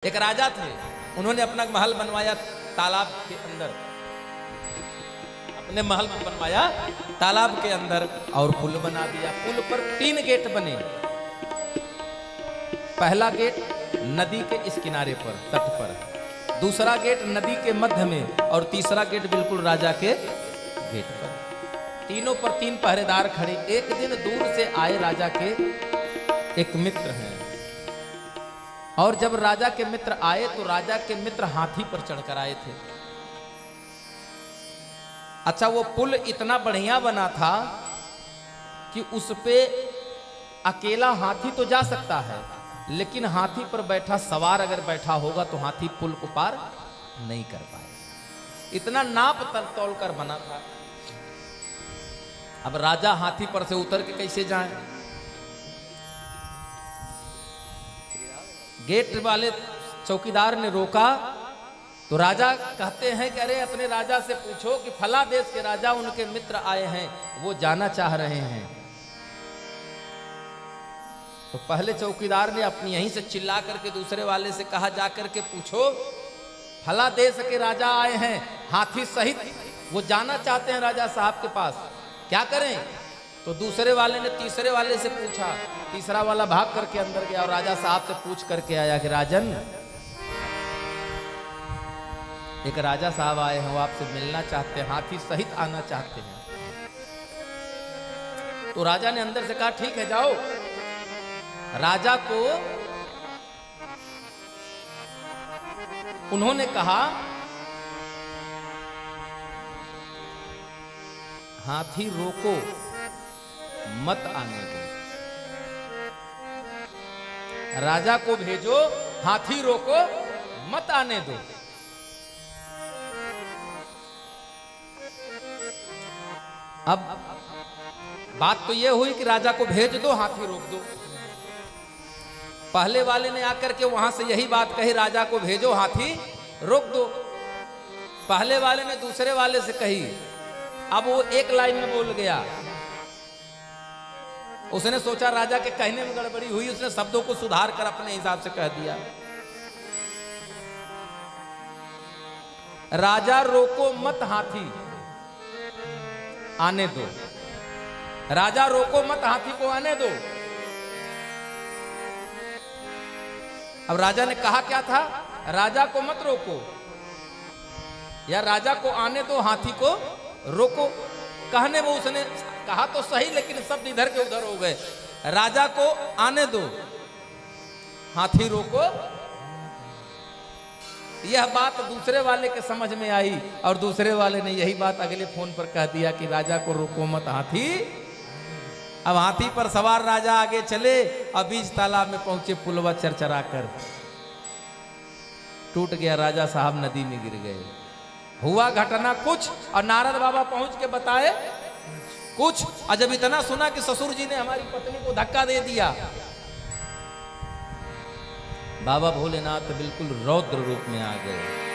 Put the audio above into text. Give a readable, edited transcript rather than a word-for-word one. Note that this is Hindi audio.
एक राजा थे, उन्होंने अपना महल बनवाया तालाब के अंदर, अपने महल को बनवाया तालाब के अंदर और पुल बना दिया। पुल पर 3 गेट बने। पहला गेट नदी के इस किनारे पर तट पर, दूसरा गेट नदी के मध्य में और तीसरा गेट बिल्कुल राजा के गेट पर। तीनों पर 3 पहरेदार खड़े। एक दिन दूर से आए राजा के एक मित्र हैं, और जब राजा के मित्र आए तो राजा के मित्र हाथी पर चढ़कर आए थे। अच्छा, वो पुल इतना बढ़िया बना था कि उस पे अकेला हाथी तो जा सकता है, लेकिन हाथी पर बैठा सवार अगर बैठा होगा तो हाथी पुल को पार नहीं कर पाए। इतना नाप तोल कर बना था। अब राजा हाथी पर से उतर के कैसे जाएं? गेट वाले चौकीदार ने रोका तो राजा कहते हैं कि अरे अपने राजा से पूछो कि फला देश के राजा उनके मित्र आए हैं, वो जाना चाह रहे हैं। तो पहले चौकीदार ने अपनी यहीं से चिल्ला करके दूसरे वाले से कहा, जाकर के पूछो फला देश के राजा आए हैं हाथी सहित, वो जाना चाहते हैं राजा साहब के पास, क्या करें? तो दूसरे वाले ने तीसरे वाले से पूछा। तीसरा वाला भाग करके अंदर गया और राजा साहब से पूछ करके आया कि राजन, एक राजा साहब आए हैं, वो आपसे मिलना चाहते हैं, हाथी सहित आना चाहते हैं। तो राजा ने अंदर से कहा, ठीक है जाओ। राजा को उन्होंने कहा, हाथी रोको मत आने दो, राजा को भेजो, हाथी रोको मत आने दो। अब बात तो यह हुई कि राजा को भेज दो, हाथी रोक दो। पहले वाले ने आकर के वहां से यही बात कही, राजा को भेजो, हाथी रोक दो। पहले वाले ने दूसरे वाले से कही। अब वो एक लाइन में बोल गया। उसने सोचा राजा के कहने में गड़बड़ी हुई, उसने शब्दों को सुधार कर अपने हिसाब से कह दिया, राजा रोको मत हाथी आने दो, राजा रोको मत हाथी को आने दो। अब राजा ने कहा क्या था? राजा को मत रोको, या राजा को आने दो, हाथी को रोको। कहने वो उसने कहा तो सही, लेकिन शब्द इधर के उधर हो गए। राजा को आने दो, हाथी रोको। यह बात दूसरे वाले के समझ में आई और दूसरे वाले ने यही बात अगले फोन पर कह दिया कि राजा को रोको मत हाथी। अब हाथी पर सवार राजा आगे चले और बीच तालाब में पहुंचे। पुलवा चरचरा कर टूट गया, राजा साहब नदी में गिर गए। हुआ घटना कुछ और नारद बाबा पहुंच के बताए कुछ। और जब इतना सुना कि ससुर जी ने हमारी पत्नी को धक्का दे दिया, बाबा भोलेनाथ बिल्कुल रौद्र रूप में आ गए।